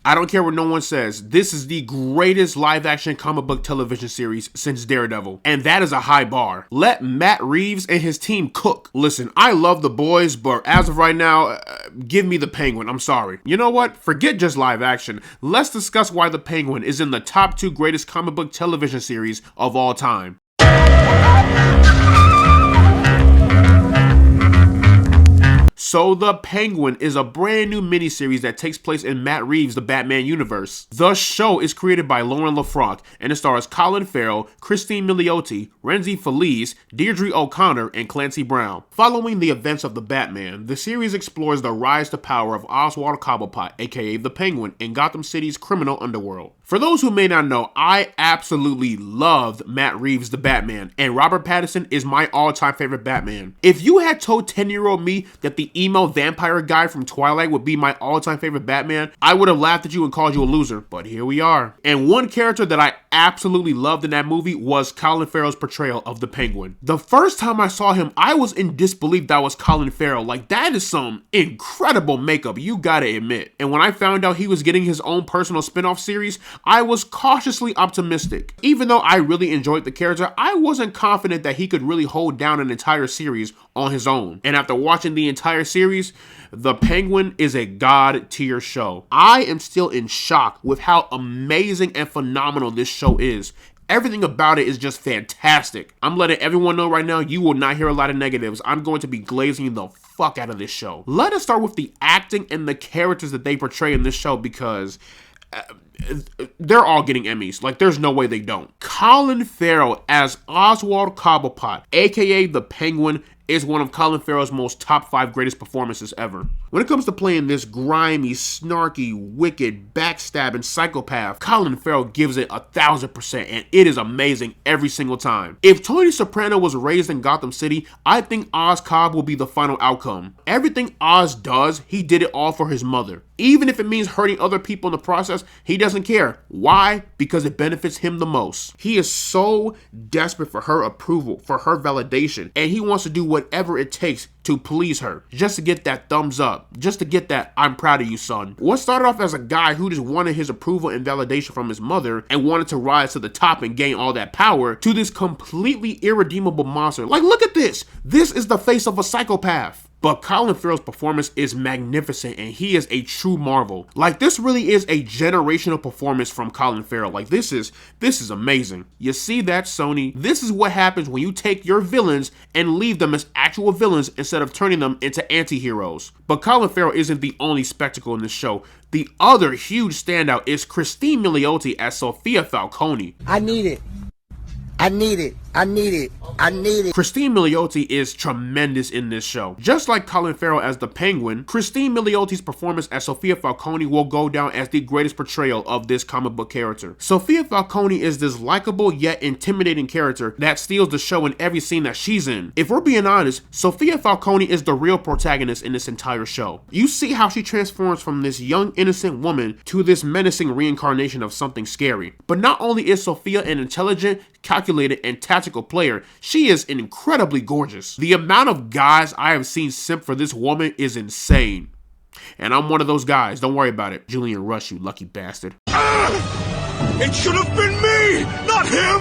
I don't care what no one says. This is the greatest live-action comic book television series since Daredevil, and that is a high bar. Let Matt Reeves and his team cook. Listen, I love the boys, but as of right now, give me the Penguin. I'm sorry. You know what? Forget just live action. Let's discuss why the Penguin is in the top 2 greatest comic book television series of all time. So The Penguin is a brand new miniseries that takes place in Matt Reeves' The Batman universe. The show is created by Lauren LaFranc and it stars Colin Farrell, Christine Milioti, Renzi Feliz, Deirdre O'Connor, and Clancy Brown. Following the events of The Batman, the series explores the rise to power of Oswald Cobblepot, aka The Penguin, in Gotham City's criminal underworld. For those who may not know, I absolutely loved Matt Reeves' The Batman, and Robert Pattinson is my all-time favorite Batman. If you had told 10-year-old me that the emo vampire guy from Twilight would be my all-time favorite Batman, I would have laughed at you and called you a loser, but here we are. And one character that I absolutely loved in that movie was Colin Farrell's portrayal of the Penguin. The first time I saw him, I was in disbelief that was Colin Farrell. Like, that is some incredible makeup, you gotta admit. And when I found out he was getting his own personal spin-off series, I was cautiously optimistic. Even though I really enjoyed the character, I wasn't confident that he could really hold down an entire series on his own. And after watching the entire series, The Penguin is a god-tier show. I am still in shock with how amazing and phenomenal this show is. Everything about it is just fantastic. I'm letting everyone know right now, you will not hear a lot of negatives. I'm going to be glazing the fuck out of this show. Let us start with the acting and the characters that they portray in this show, because they're all getting Emmys. Like, there's no way they don't. Colin Farrell as Oswald Cobblepot, aka the Penguin, is one of Colin Farrell's most top 5 greatest performances ever. When it comes to playing this grimy, snarky, wicked, backstabbing psychopath, Colin Farrell gives it 1000%, and it is amazing every single time. If Tony Soprano was raised in Gotham City, I think Oz Cobb will be the final outcome. Everything Oz does, he did it all for his mother. Even if it means hurting other people in the process, he doesn't care. Why? Because it benefits him the most. He is so desperate for her approval, for her validation, and he wants to do whatever it takes to please her, just to get that thumbs up, just to get that "I'm proud of you, son." What started off as a guy who just wanted his approval and validation from his mother and wanted to rise to the top and gain all that power, to this completely irredeemable monster. Like, look at this. This is the face of a psychopath. But Colin Farrell's performance is magnificent, and he is a true marvel. Like, this really is a generational performance from Colin Farrell. Like, this is amazing. You see that, Sony? This is what happens when you take your villains and leave them as actual villains instead of turning them into anti-heroes. But Colin Farrell isn't the only spectacle in this show. The other huge standout is Christine Milioti as Sophia Falcone. I need it. I need it. I need it. I need it. Christine Milioti is tremendous in this show. Just like Colin Farrell as the Penguin, Christine Milioti's performance as Sophia Falcone will go down as the greatest portrayal of this comic book character. Sophia Falcone is this likable yet intimidating character that steals the show in every scene that she's in. If we're being honest, Sophia Falcone is the real protagonist in this entire show. You see how she transforms from this young innocent woman to this menacing reincarnation of something scary. But not only is Sophia an intelligent, calculated, and tactical player, she is incredibly gorgeous. The amount of guys I have seen simp for this woman is insane. And I'm one of those guys, don't worry about it. Julian Rush, you lucky bastard. It should have been me, not him!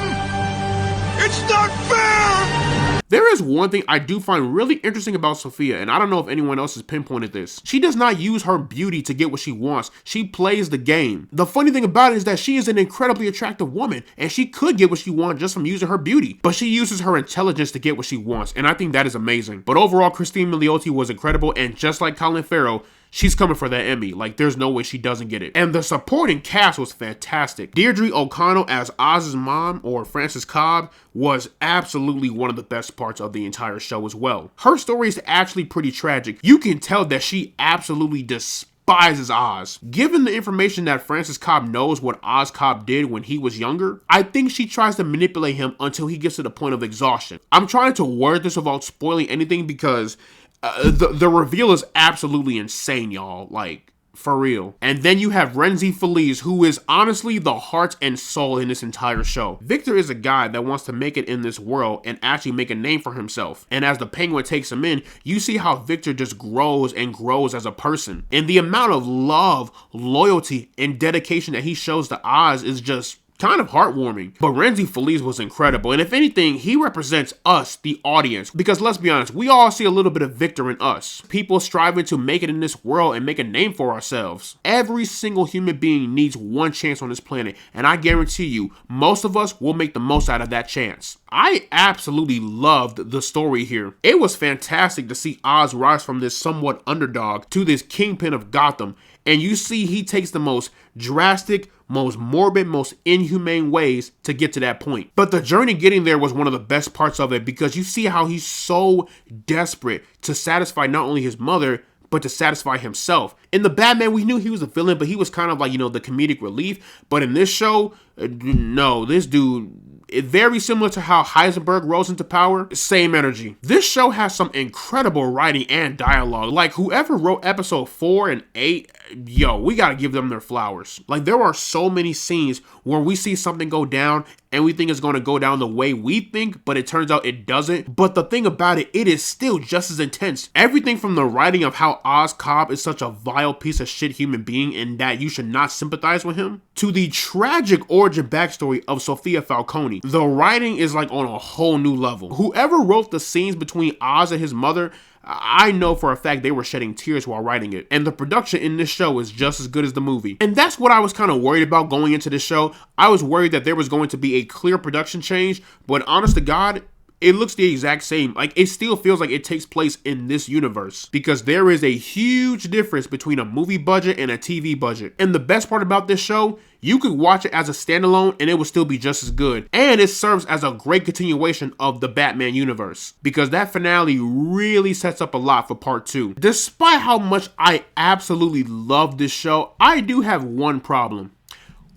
It's not fair! There is one thing I do find really interesting about Sophia, and I don't know if anyone else has pinpointed this. She does not use her beauty to get what she wants. She plays the game. The funny thing about it is that she is an incredibly attractive woman, and she could get what she wants just from using her beauty. But she uses her intelligence to get what she wants, and I think that is amazing. But overall, Christine Milioti was incredible, and just like Colin Farrell, she's coming for that Emmy. Like, there's no way she doesn't get it. And the supporting cast was fantastic. Deirdre O'Connor as Oz's mom, or Frances Cobb, was absolutely one of the best parts of the entire show as well. Her story is actually pretty tragic. You can tell that she absolutely despises Oz. Given the information that Frances Cobb knows what Oz Cobb did when he was younger, I think she tries to manipulate him until he gets to the point of exhaustion. I'm trying to word this without spoiling anything because the reveal is absolutely insane, y'all. Like, For real. And then you have Renzi Feliz, who is honestly the heart and soul in this entire show. Victor is a guy that wants to make it in this world and actually make a name for himself. And as the Penguin takes him in, you see how Victor just grows and grows as a person. And the amount of love, loyalty, and dedication that he shows to Oz is just kind of heartwarming. But Renzi Feliz was incredible, and if anything, he represents us, the audience, because let's be honest, we all see a little bit of Victor in us. People striving to make it in this world and make a name for ourselves. Every single human being needs one chance on this planet, and I guarantee you, most of us will make the most out of that chance. I absolutely loved the story here. It was fantastic to see Oz rise from this somewhat underdog to this kingpin of Gotham, and you see he takes the most drastic, most morbid, most inhumane ways to get to that point. But the journey getting there was one of the best parts of it, because you see how he's so desperate to satisfy not only his mother, but to satisfy himself. In the Batman, we knew he was a villain, but he was kind of like, the comedic relief. But in this show, no, this dude, very similar to how Heisenberg rose into power, same energy. This show has some incredible writing and dialogue. Like, whoever wrote episode 4 and 8, yo, we gotta give them their flowers. Like, there are so many scenes where we see something go down and we think it's going to go down the way we think, but it turns out it doesn't. But the thing about it, it is still just as intense. Everything from the writing of how Oz Cobb is such a vile piece of shit human being and that you should not sympathize with him, to the tragic origin backstory of Sophia Falcone. The writing is like on a whole new level. Whoever wrote the scenes between Oz and his mother, I know for a fact they were shedding tears while writing it. And the production in this show is just as good as the movie. And that's what I was kind of worried about going into this show. I was worried that there was going to be a clear production change, but honest to God, it looks the exact same. Like, it still feels like it takes place in this universe, because there is a huge difference between a movie budget and a TV budget. And the best part about this show, you could watch it as a standalone and it will still be just as good. And it serves as a great continuation of the Batman universe, because that finale really sets up a lot for part 2. Despite how much I absolutely love this show, I do have one problem.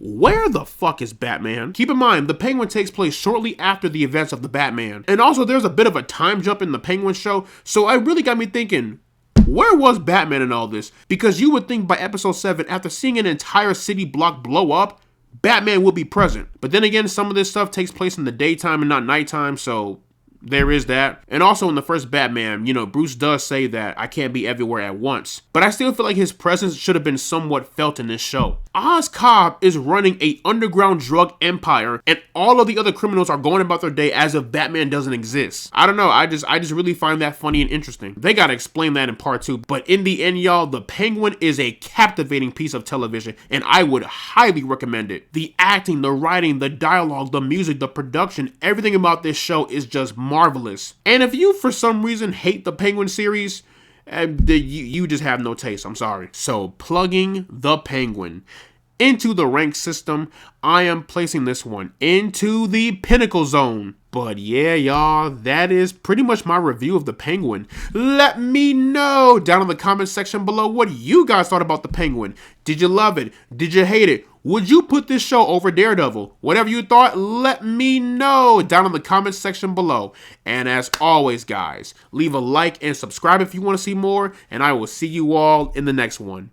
Where the fuck is Batman? Keep in mind, the Penguin takes place shortly after the events of the Batman. And also, there's a bit of a time jump in the Penguin show, so it really got me thinking, where was Batman in all this? Because you would think by episode 7, after seeing an entire city block blow up, Batman would be present. But then again, some of this stuff takes place in the daytime and not nighttime, so there is that. And also in the first Batman, Bruce does say that I can't be everywhere at once. But I still feel like his presence should have been somewhat felt in this show. Oz Cobb is running a underground drug empire, and all of the other criminals are going about their day as if Batman doesn't exist. I don't know, I just really find that funny and interesting. They gotta explain that in part 2. But in the end, y'all, the Penguin is a captivating piece of television, and I would highly recommend it. The acting, the writing, the dialogue, the music, the production, everything about this show is just marvelous. And if you for some reason hate the Penguin series, you just have no taste. I'm sorry. So, plugging the Penguin into the rank system, I am placing this one into the pinnacle zone. But yeah, y'all, that is pretty much my review of the Penguin. Let me know down in the comment section below what you guys thought about the Penguin. Did you love it? Did you hate it? Would you put this show over Daredevil? Whatever you thought, let me know down in the comment section below. And as always, guys, leave a like and subscribe if you want to see more, and I will see you all in the next one.